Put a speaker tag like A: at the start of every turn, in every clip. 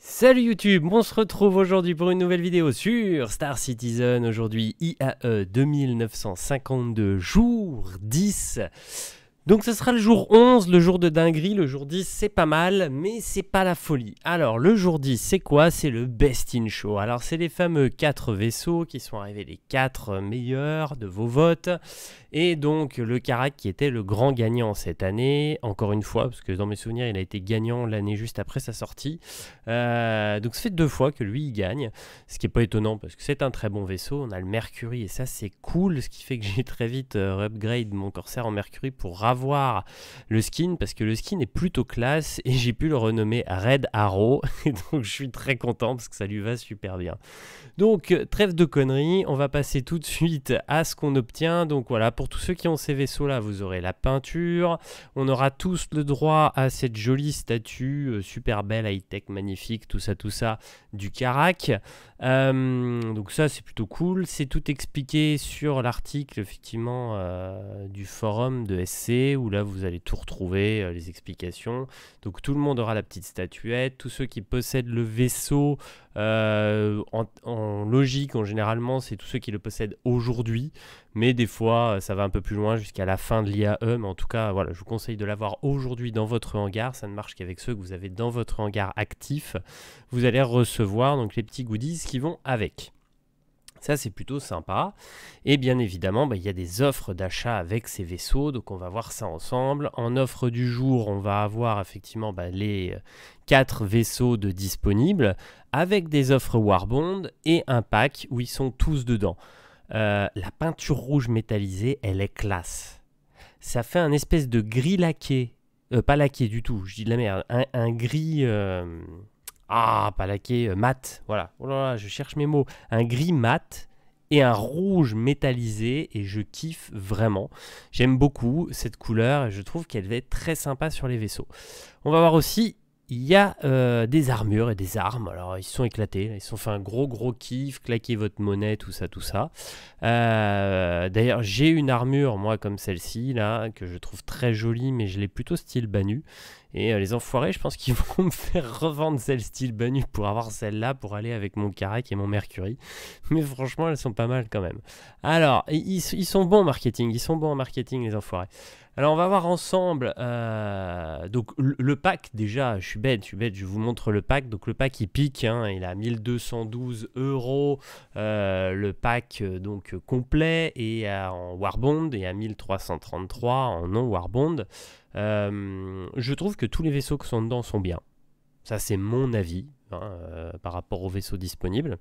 A: Salut YouTube, on se retrouve aujourd'hui pour une nouvelle vidéo sur Star Citizen. Aujourd'hui IAE 2952, jour 10. Donc ce sera le jour 11, le jour de dinguerie. Le jour 10 c'est pas mal, mais c'est pas la folie. Alors le jour 10 c'est quoi? C'est le Best in Show. Alors c'est les fameux 4 vaisseaux qui sont arrivés, les 4 meilleurs de vos votes. Et donc le Karak qui était le grand gagnant cette année, encore une fois, parce que dans mes souvenirs il a été gagnant l'année juste après sa sortie. Donc ça fait 2 fois que lui il gagne, ce qui n'est pas étonnant parce que c'est un très bon vaisseau. On a le Mercury et ça c'est cool, ce qui fait que j'ai très vite upgrade mon Corsair en Mercury pour avoir le skin, parce que le skin est plutôt classe et j'ai pu le renommer Red Arrow. Et donc je suis très content parce que ça lui va super bien. Donc trêve de conneries, on va passer tout de suite à ce qu'on obtient. Donc voilà, pour tous ceux qui ont ces vaisseaux là, vous aurez la peinture, on aura tous le droit à cette jolie statue super belle, high-tech, magnifique, tout ça du Karak. Donc ça c'est plutôt cool, c'est tout expliqué sur l'article effectivement du forum de SC, où là vous allez tout retrouver, les explications. Donc tout le monde aura la petite statuette, tous ceux qui possèdent le vaisseau en logique, généralement c'est tous ceux qui le possèdent aujourd'hui, mais des fois ça va un peu plus loin jusqu'à la fin de l'IAE, mais en tout cas voilà, je vous conseille de l'avoir aujourd'hui dans votre hangar. Ça ne marche qu'avec ceux que vous avez dans votre hangar actif. Vous allez recevoir donc les petits goodies qui vont avec. Ça c'est plutôt sympa. Et bien évidemment il y a des offres d'achat avec ces vaisseaux, donc on va voir ça ensemble. En offre du jour on va avoir effectivement les 4 vaisseaux de disponibles avec des offres Warbond et un pack où ils sont tous dedans. La peinture rouge métallisée elle est classe. Ça fait un espèce de gris laqué, pas laqué du tout, je dis de la merde, un gris... pas laqué, mat, voilà. Oh là là, je cherche mes mots. Un gris mat et un rouge métallisé, et je kiffe vraiment. J'aime beaucoup cette couleur et je trouve qu'elle va être très sympa sur les vaisseaux. On va voir aussi, il y a des armures et des armes. Alors ils sont éclatés, ils se sont fait un gros kiff, claquez votre monnaie, tout ça. D'ailleurs j'ai une armure moi comme celle-ci là, que je trouve très jolie, mais je l'ai plutôt style Banu. Et les enfoirés, je pense qu'ils vont me faire revendre celle style Banu pour avoir celle-là, pour aller avec mon Karak et mon Mercury. Mais franchement, elles sont pas mal quand même. Alors, ils sont bons en marketing, les enfoirés. Alors, on va voir ensemble. Donc, le pack, déjà, je suis bête, je vous montre le pack. Donc, le pack, il pique, hein, il a 1212 €. Le pack, donc, complet, et en Warbond, et à 1333 en non-Warbond. Je trouve que tous les vaisseaux qui sont dedans sont bien. Ça, c'est mon avis par rapport aux vaisseaux disponibles.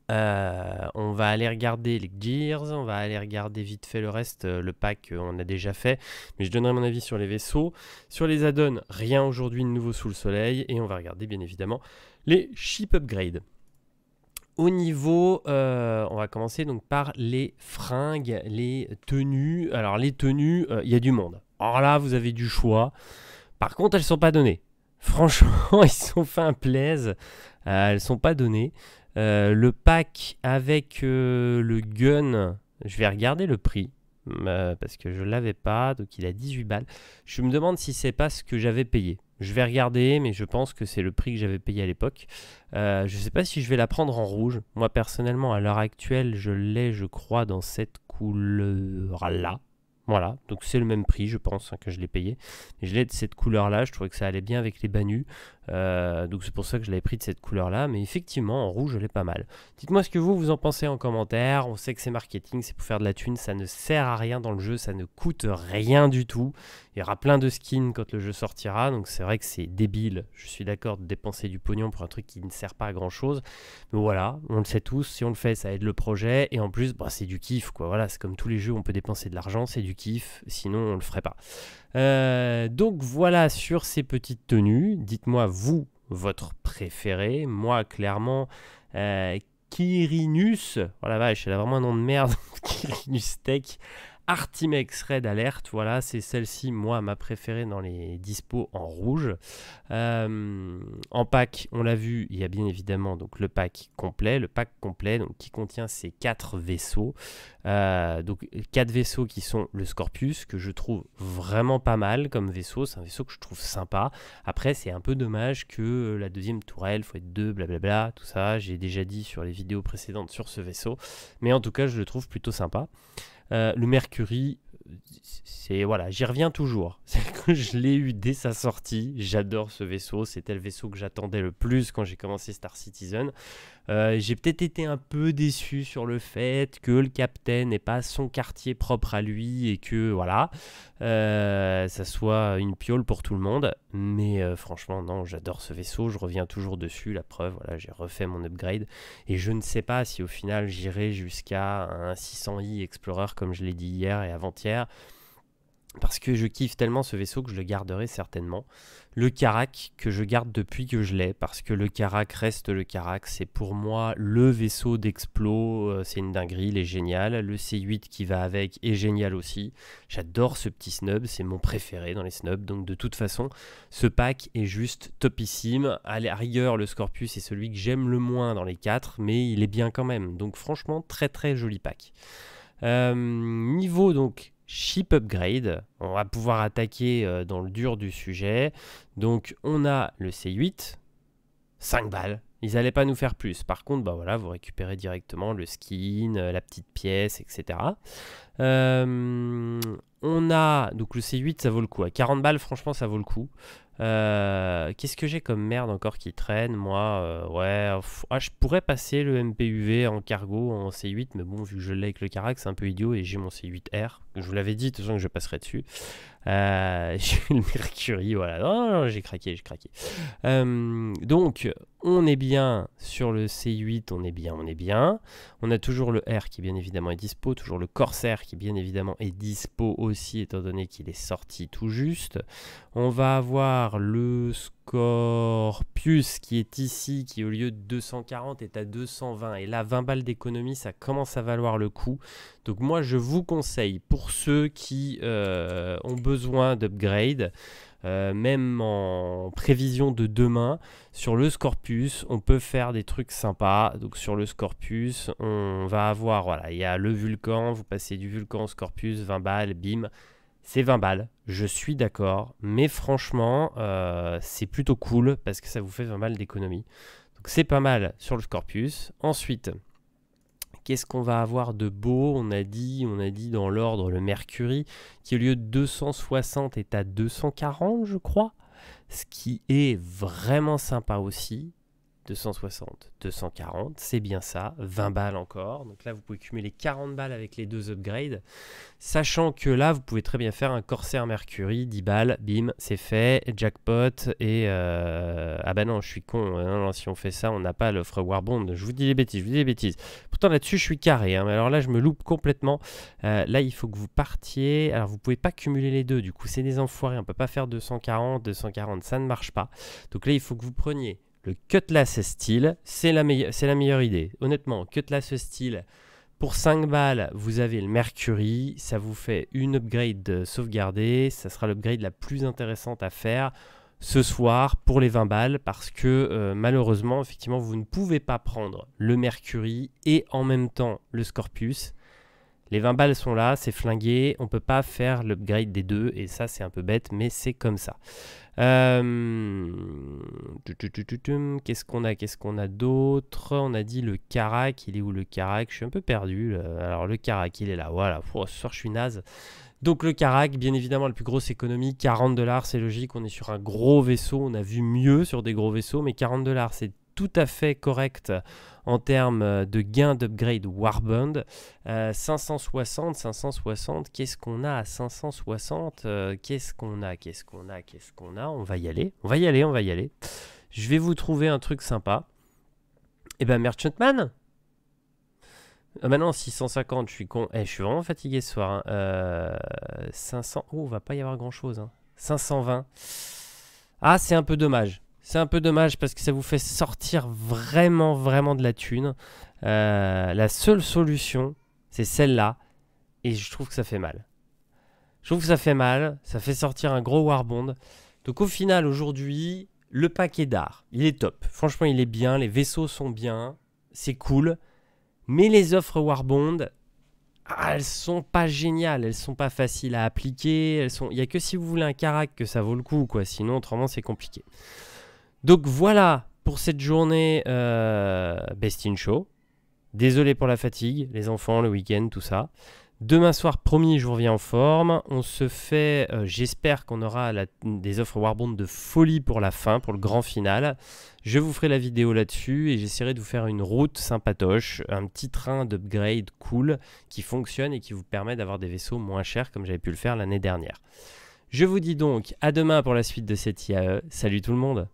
A: On va aller regarder les gears, on va aller regarder vite fait le reste, le pack on a déjà fait, mais je donnerai mon avis sur les vaisseaux. Sur les add-ons, rien aujourd'hui de nouveau sous le soleil, et on va regarder bien évidemment les ship upgrades. Au niveau, on va commencer donc par les fringues, les tenues. Alors les tenues, il y a du monde. Alors là, vous avez du choix. Par contre, elles ne sont pas données. Franchement, ils se sont fait un plaise. Elles ne sont pas données. Le pack avec le gun, je vais regarder le prix. Parce que je ne l'avais pas, donc il a 18 balles. Je me demande si c'est pas ce que j'avais payé. Je vais regarder, mais je pense que c'est le prix que j'avais payé à l'époque. Je ne sais pas si je vais la prendre en rouge. Moi, personnellement, à l'heure actuelle, je l'ai, je crois, dans cette couleur-là. Voilà, donc c'est le même prix, je pense, que je l'ai payé. Mais je l'ai de cette couleur-là, je trouvais que ça allait bien avec les Banu. Donc c'est pour ça que je l'avais pris de cette couleur-là. Mais effectivement, en rouge, elle est pas mal. Dites-moi ce que vous en pensez en commentaire. On sait que c'est marketing, c'est pour faire de la thune. Ça ne sert à rien dans le jeu, ça ne coûte rien du tout. Il y aura plein de skins quand le jeu sortira. Donc c'est vrai que c'est débile, je suis d'accord, de dépenser du pognon pour un truc qui ne sert pas à grand-chose. Mais voilà, on le sait tous, si on le fait, ça aide le projet. Et en plus, c'est du kiff, quoi. Voilà, c'est comme tous les jeux où on peut dépenser de l'argent, c'est du kiff. Sinon, on le ferait pas. Donc voilà sur ces petites tenues. Dites-moi vous votre préféré. Moi clairement Quirinus, oh la vache, elle a vraiment un nom de merde. Quirinus Tech Artimex Red Alert, voilà, c'est celle-ci, moi, ma préférée dans les dispos en rouge. En pack, on l'a vu, il y a bien évidemment donc, le pack complet, donc, qui contient ces 4 vaisseaux. Donc 4 vaisseaux qui sont le Scorpius, que je trouve vraiment pas mal comme vaisseau, c'est un vaisseau que je trouve sympa. Après, c'est un peu dommage que la deuxième tourelle, il faut être 2, blablabla, tout ça, j'ai déjà dit sur les vidéos précédentes sur ce vaisseau, mais en tout cas, je le trouve plutôt sympa. Le Mercury, c'est voilà, j'y reviens toujours. C'est que je l'ai eu dès sa sortie. J'adore ce vaisseau. C'était le vaisseau que j'attendais le plus quand j'ai commencé Star Citizen. J'ai peut-être été un peu déçu sur le fait que le Captain n'ait pas son quartier propre à lui et que voilà, ça soit une piole pour tout le monde. Mais franchement, non, j'adore ce vaisseau. Je reviens toujours dessus. La preuve, voilà, j'ai refait mon upgrade et je ne sais pas si au final j'irai jusqu'à un 600i Explorer comme je l'ai dit hier et avant-hier. Parce que je kiffe tellement ce vaisseau que je le garderai certainement. Le Karak, que je garde depuis que je l'ai, parce que le Karak reste le Karak. C'est pour moi le vaisseau d'Explo, c'est une dinguerie, il est génial. Le C8 qui va avec est génial aussi. J'adore ce petit snub, c'est mon préféré dans les snubs. Donc de toute façon, ce pack est juste topissime. À la rigueur, le Scorpius est celui que j'aime le moins dans les 4, mais il est bien quand même. Donc franchement, très très joli pack. Niveau donc... Ship upgrade, on va pouvoir attaquer dans le dur du sujet. Donc on a le C8, 5 balles. Ils n'allaient pas nous faire plus. Par contre, bah voilà, vous récupérez directement le skin, la petite pièce, etc. On a donc le C8, ça vaut le coup. À 40 balles, franchement, ça vaut le coup. Qu'est-ce que j'ai comme merde encore qui traîne, moi ouais, je pourrais passer le MPUV en cargo en C8, mais bon, vu que je l'ai avec le Karak, c'est un peu idiot et j'ai mon C8R. Je vous l'avais dit, de toute façon, que je passerai dessus. J'ai le Mercury, voilà. Non, j'ai craqué, j'ai craqué. Donc, on est bien sur le C8, on est bien, on est bien. On a toujours le R qui, bien évidemment, est dispo. Toujours le Corsair qui, bien évidemment, est dispo aussi, étant donné qu'il est sorti tout juste. On va avoir le Scorpius qui est ici, qui au lieu de 240 est à 220. Et là, 20 balles d'économie, ça commence à valoir le coup. Donc moi, je vous conseille, pour ceux qui ont besoin d'upgrade, même en prévision de demain, sur le Scorpius, on peut faire des trucs sympas. Donc sur le Scorpius, on va avoir, voilà, il y a le Vulcan, vous passez du Vulcan au Scorpius, 20 balles, bim. C'est 20 balles, je suis d'accord, mais franchement, c'est plutôt cool parce que ça vous fait 20 balles d'économie. Donc c'est pas mal sur le Scorpius. Ensuite, qu'est-ce qu'on va avoir de beau? On a dit dans l'ordre le Mercury, qui au lieu de 260 est à 240, je crois. Ce qui est vraiment sympa aussi. 260, 240, c'est bien ça, 20 balles encore. Donc là, vous pouvez cumuler 40 balles avec les 2 upgrades. Sachant que là, vous pouvez très bien faire un Corsair Mercury, 10 balles, bim, c'est fait, jackpot. Et ah bah non, je suis con, non, si on fait ça, on n'a pas l'offre Warbond. Je vous dis des bêtises, Pourtant là-dessus, je suis carré, hein, mais alors là, je me loupe complètement. Là, il faut que vous partiez. Alors, vous pouvez pas cumuler les deux, du coup, c'est des enfoirés. On peut pas faire 240, ça ne marche pas. Donc là, il faut que vous preniez le Cutlass Steel, c'est la meilleure idée. Honnêtement, Cutlass Steel, pour 5 balles, vous avez le Mercury. Ça vous fait une upgrade sauvegardée. Ça sera l'upgrade la plus intéressante à faire ce soir pour les 20 balles. Parce que malheureusement, effectivement, vous ne pouvez pas prendre le Mercury et en même temps le Scorpius. Les 20 balles sont là, c'est flingué. On ne peut pas faire l'upgrade des deux. Et ça, c'est un peu bête, mais c'est comme ça. Qu'est-ce qu'on a d'autre? On a dit le Karak, il est où le Karak? Je suis un peu perdu. Alors le Karak, il est là, voilà. Oh, ce soir, je suis naze. Donc le Karak, bien évidemment, la plus grosse économie, 40 $, c'est logique. On est sur un gros vaisseau. On a vu mieux sur des gros vaisseaux, mais 40 $, c'est tout à fait correct en termes de gain d'upgrade Warband. 560, qu'est-ce qu'on a à 560? Qu'est-ce qu'on a? On va y aller. Je vais vous trouver un truc sympa. Eh ben, Merchantman. Ah bah non, 650, je suis con. Je suis vraiment fatigué ce soir. Hein. 500, oh, va pas y avoir grand-chose. Hein. 520. Ah, c'est un peu dommage. C'est un peu dommage parce que ça vous fait sortir vraiment de la thune. La seule solution, c'est celle-là. et je trouve que ça fait mal. Je trouve que ça fait mal, ça fait sortir un gros Warbond. Donc au final, aujourd'hui, le paquet d'art, il est top. Franchement, il est bien, les vaisseaux sont bien, c'est cool. Mais les offres Warbond, elles sont pas géniales, elles sont pas faciles à appliquer. Il n'y a que si vous voulez un carac que ça vaut le coup, quoi. Sinon, autrement, c'est compliqué. Donc voilà pour cette journée Best in Show. Désolé pour la fatigue, les enfants, le week-end, tout ça. Demain soir, promis, je vous reviens en forme. On se fait, j'espère qu'on aura des offres Warbond de folie pour la fin, pour le grand final. Je vous ferai la vidéo là-dessus et j'essaierai de vous faire une route sympatoche, un petit train d'upgrade cool qui fonctionne et qui vous permet d'avoir des vaisseaux moins chers comme j'avais pu le faire l'année dernière. Je vous dis donc à demain pour la suite de cette IAE. Salut tout le monde!